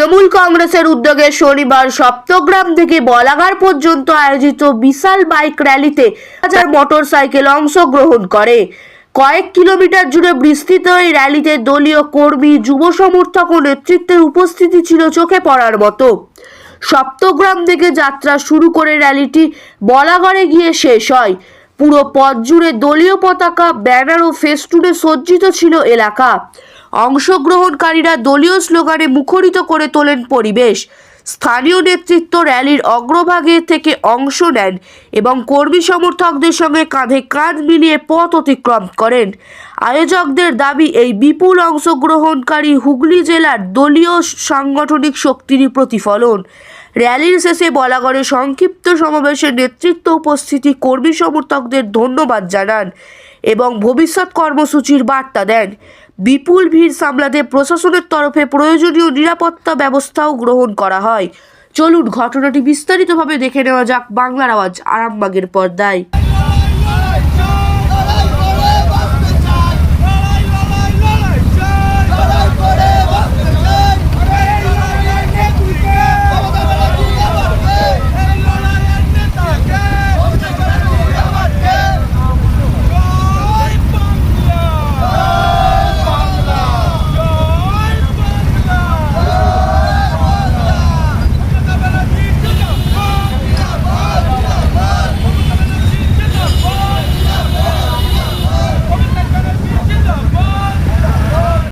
তৃণমূল কংগ্রেসের উদ্যোগে শনিবার সপ্তগ্রাম থেকে বলাগাড় পর্যন্ত আয়োজিত বিশাল বাইক র্যালিতে হাজার মোটরসাইকেল অংশগ্রহণ করে। কয়েক কিলোমিটার জুড়ে বিস্তৃত এই র্যালিতে দলীয় কর্মী, যুব সমর্থক ও নেতৃত্বের উপস্থিতি ছিল চোখে পড়ার মতো। সপ্তগ্রাম থেকে যাত্রা শুরু করে র্যালিটি বলাগড়ে গিয়ে শেষ হয়। পুরো পথ জুড়ে দলীয় পতাকা, ব্যানার ও ফেস্টুনে সজ্জিত ছিল এলাকা। অংশগ্রহণকারীরা দলীয় স্লোগানে মুখরিত করে তোলেন পরিবেশ। স্থানীয় নেতৃত্ব র্যালির অগ্রভাগে থেকে অংশ নেন এবং কর্মী সমর্থকদের সঙ্গে কাঁধে কাঁধ মিলিয়ে পথ অতিক্রম করেন। আয়োজকদের দাবি, এই বিপুল অংশগ্রহণকারী হুগলি জেলার দলীয় সাংগঠনিক শক্তিরই প্রতিফলন। র্যালির শেষে বলাগড়ে সংক্ষিপ্ত সমাবেশে নেতৃত্ব উপস্থিতি কর্মী সমর্থকদের ধন্যবাদ জানান এবং ভবিষ্যৎ কর্মসূচির বার্তা দেন। বিপুল ভিড় সামলাতে প্রশাসনের তরফে প্রয়োজনীয় নিরাপত্তা ব্যবস্থাও গ্রহণ করা হয়। চলুন ঘটনাটি বিস্তারিতভাবে দেখে নেওয়া যাক বাংলার আওয়াজ আরামবাগের পর্দায়।